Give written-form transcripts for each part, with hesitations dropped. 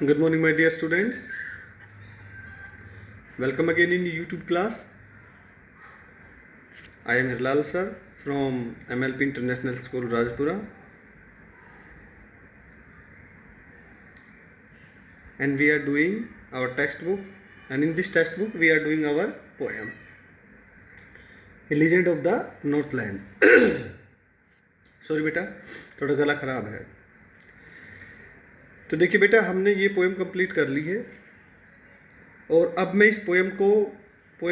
Good morning, my dear students. Welcome again in YouTube class. I am Hirlal sir from MLP International School, Rajpura. And we are doing our textbook. And in this textbook, we are doing our poem, A Legend of the Northland. Sorry बेटा, थोड़ा गला खराब है. तो देखिए बेटा, हमने ये पोएम कंप्लीट कर ली है. और अब मैं इस पोएम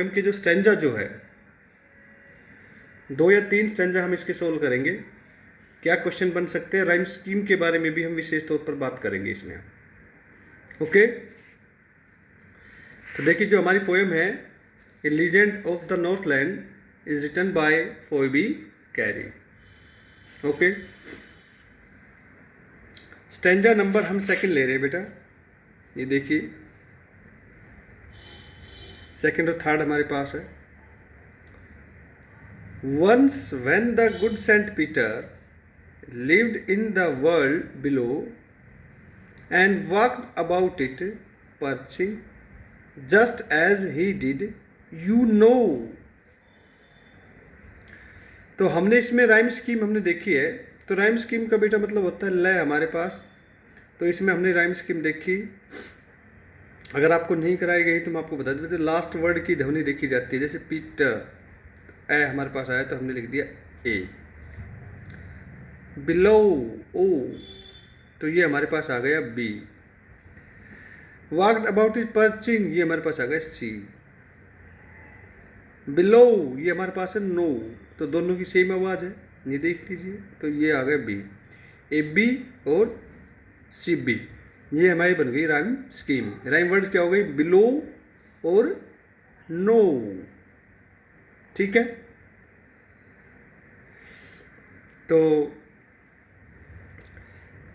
के जो स्टैंजा जो है, 2 या 3 स्टैंजा हम इसके सोल्व करेंगे. क्या क्वेश्चन बन सकते हैं, राइम स्कीम के बारे में भी हम विशेष तौर पर बात करेंगे इसमें. ओके. तो देखिए, जो हमारी पोएम है a legend of the Northland is written by Phoebe Cary. Okay. Stanza number हम सेकंड ले रहे हैं बेटा. ये देखिए, सेकंड और थर्ड हमारे पास है. Once when the good Saint Peter lived in the world below and walked about it, perching just as he did, you know. तो हमने इसमें राइम स्कीम हमने देखी है. तो राइम स्कीम का बेटा मतलब होता है लय हमारे पास. तो इसमें हमने राइम स्कीम देखी. अगर आपको नहीं कराई गई तो मैं आपको बता दूँ, लास्ट वर्ड की ध्वनि देखी जाती है. जैसे पीटर ए हमारे पास आया तो हमने लिख दिया ए. बिलो ओ, तो ये हमारे पास आ गया B. Walked about it preaching, ये हमारे पास आ गया सी. बिलो, ये हमारे पास है नो. तो दोनों की सेम आवाज़ है, ये देख लीजिए. तो ये आ गया बी. ए बी और सी बी, ये हमारी बन गई राइम स्कीम. राइम वर्ड्स क्या हो गई, बिलो और नो. ठीक है. तो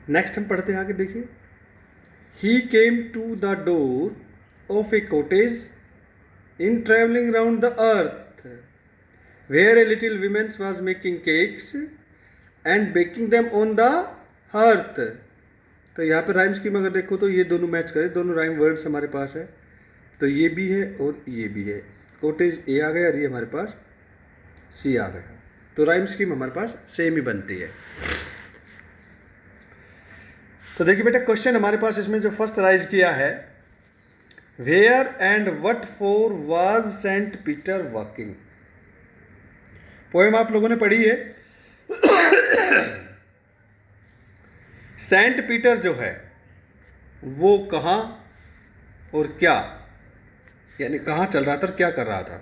नेक्स्ट हम पढ़ते हैं आगे. देखिए, he came to the door of a cottage in travelling round the earth where a little women's was making cakes and baking them on the hearth. तो यहाँ पे राइम स्कीम अगर देखो तो ये दोनों मैच करें, दोनों राइम वर्ड्स हमारे पास है. तो ये भी है और ये भी है. कॉटेज ए आ गया और ये हमारे पास सी आ गया. तो राइम स्कीम हमारे पास सेम ही बनती है. तो देखिए बेटा, क्वेश्चन हमारे पास इसमें जो फर्स्ट राइज किया है, where and what for was Saint Peter walking. Poem आप लोगों ने पढ़ी है. सेंट पीटर जो है वो कहाँ और क्या, यानी कहाँ चल रहा था और क्या कर रहा था.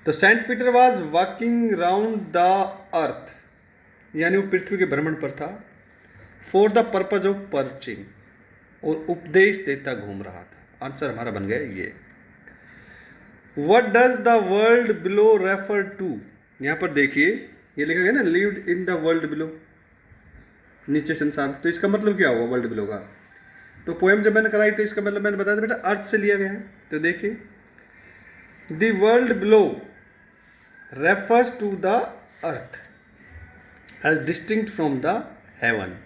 तो Saint Peter was walking round the earth, यानी वो पृथ्वी के भ्रमण पर था. For the purpose of preaching, और उपदेश देता घूम रहा था. आंसर हमारा बन गया ये. What does the world below refer to. यहां पर देखिए, ये लिखा गया ना, lived in the world below, नीचे संसार. तो इसका मतलब क्या हुआ वर्ल्ड बिलो का. तो पोएम जब मैंने कराई तो इसका मतलब मैंने बताया बेटा अर्थ से लिया गया है. तो देखिए, the world below refers to the earth as distinct from the heaven.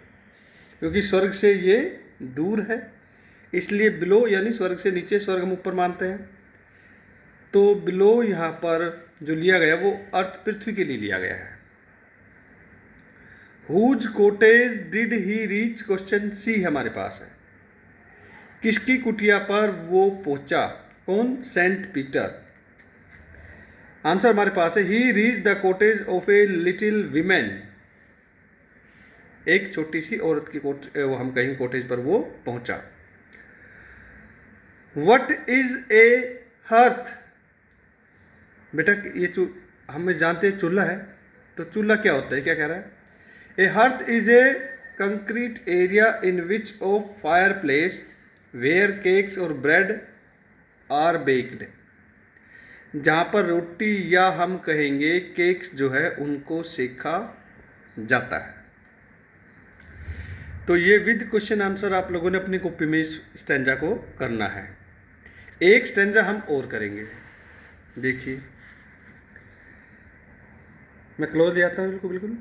क्योंकि स्वर्ग से ये दूर है, इसलिए बिलो यानी स्वर्ग से नीचे, स्वर्ग हम ऊपर मानते हैं. तो बिलो यहाँ पर जो लिया गया वो अर्थ पृथ्वी के लिए लिया गया है. Whose cottage did he reach, question C हमारे पास है. किसकी कुटिया पर वो पहुंचा, कौन, सेंट पीटर. आंसर हमारे पास है he reach the cottage of a little women. एक छोटी सी औरत की वो हम कहेंगे कोटेज पर वो पहुंचा. What is a hearth. बेटा ये हमें जानते हैं चूल्हा है. तो चूल्हा क्या होता है, क्या कह रहा है. A hearth is a concrete area in which of fireplace where cakes और ब्रेड आर बेक्ड. जहाँ पर रोटी या हम कहेंगे केक्स जो है उनको सेका जाता है. तो ये विद क्वेश्चन आंसर आप लोगों ने अपनी कॉपी में इस स्टैंजा को करना है. एक स्टैंजा हम और करेंगे. देखिए, मैं क्लोज ले आता हूँ बिल्कुल.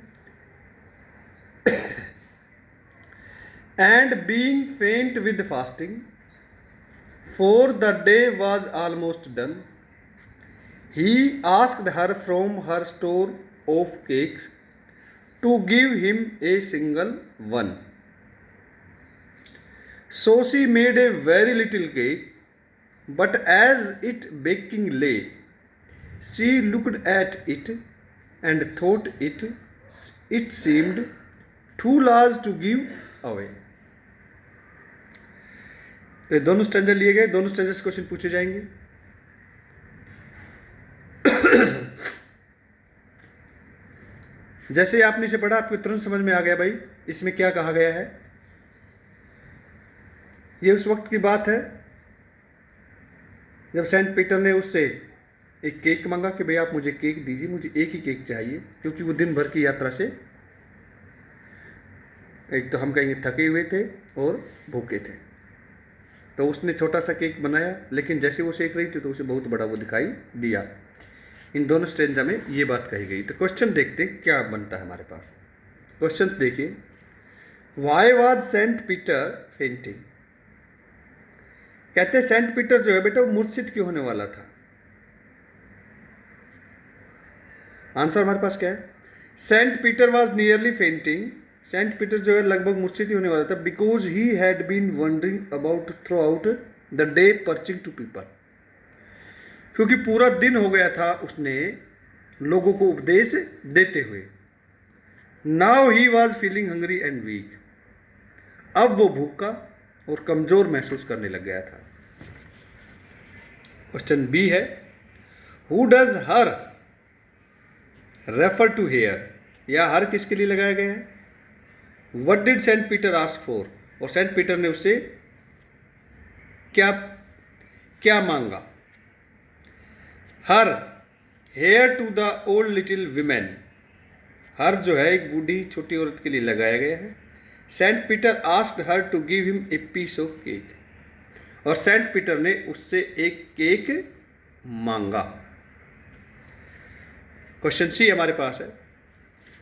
and being faint with fasting, for the day was almost done, he asked her from her store of cakes to give him a single one. So she made a very little cake, but as it baking lay, she looked at it and thought it seemed too large to give away. तो ये दोनों स्टैंडर लिए गए, दोनों स्टैंडर से question पूछे जाएंगे। जैसे आपने इसे पढ़ा आपको तुरंत समझ में आ गया भाई इसमें क्या कहा गया है। ये उस वक्त की बात है जब सेंट पीटर ने उससे एक केक मांगा कि भाई आप मुझे केक दीजिए, मुझे एक ही केक चाहिए, क्योंकि वो दिन भर की यात्रा से एक तो हम कहेंगे थके हुए थे और भूखे थे। तो उसने छोटा सा केक बनाया, लेकिन जैसे वो सेक रही थी तो उसे बहुत बड़ा वो दिखाई दिया। इन दोनों स्टेंजा में ये बात कही गई। तो क्वेश्चन देखते हैं क्या बनता है हमारे पास। क्वेश्चंस देखिए, why was Saint Peter fainting. कहते हैं सेंट पीटर जो है बेटा वो मूर्छित क्यों होने वाला था। आंसर हमारे पास क्या है, Saint Peter was nearly fainting. Saint Peter जो है लगभग मूर्छित ही होने वाला था, because he had been wandering about throughout the day preaching to people. क्योंकि पूरा दिन हो गया था उसने लोगों को उपदेश देते हुए। Now he was feeling hungry and weak. अब वो भूखा और कमजोर महसूस करने लग गया था। क्वेश्चन बी है, who does her refer to hair, या हर किसके लिए लगाया गया है। What did Saint Peter ask for, और सेंट पीटर ने उससे क्या क्या मांगा। Her hair to the old little women, her जो है एक बूढ़ी छोटी औरत के लिए लगाया गया है। Saint Peter asked her to give him a piece of cake, और सेंट पीटर ने उससे एक केक मांगा। क्वेश्चन सी हमारे पास है,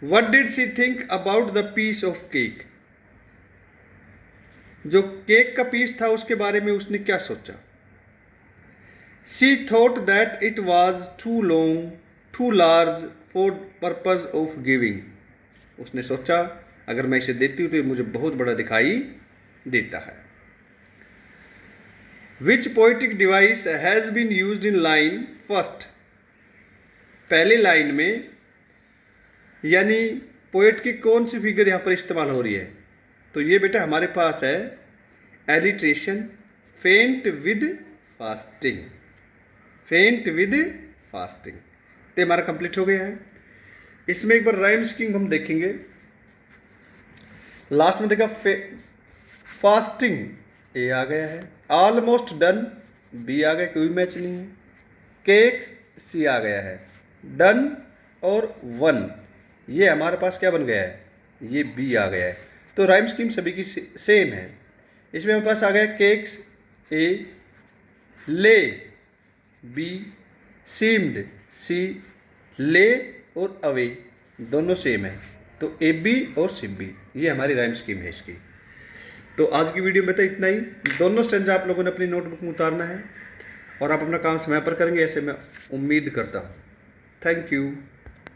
what did she think about the piece of cake. जो केक का पीस था उसके बारे में उसने क्या सोचा। She thought that it was too long too large for purpose of giving. उसने सोचा अगर मैं इसे देती हूं तो ये मुझे बहुत बड़ा दिखाई देता है। Which poetic device has been used in line first. पहली लाइन में यानी पोएट की कौन सी फिगर यहां पर इस्तेमाल हो रही है, तो ये बेटा हमारे पास है एलिट्रेशन, फेंट विद फास्टिंग। फेंट विद फास्टिंग तो हमारा कंप्लीट हो गया है। इसमें एक बार राइम स्कीम हम देखेंगे। लास्ट में देखा फास्टिंग ए आ गया है, ऑलमोस्ट डन बी आ गया, कोई मैच नहीं है। केक सी आ गया है, डन और वन ये हमारे पास क्या बन गया है, ये बी आ गया है। तो राइम स्कीम सभी की सेम है। इसमें हमारे पास आ गया केक्स ए, ले बी, सीम्ड सी, ले और अवे दोनों सेम है। तो ए बी और सी बी ये हमारी राइम स्कीम है इसकी। तो आज की वीडियो में तो इतना ही। दोनों स्टेंजा आप लोगों ने अपनी नोटबुक में उतारना है और आप अपना काम समय पर करेंगे, ऐसे मैं उम्मीद करता हूँ। Thank you.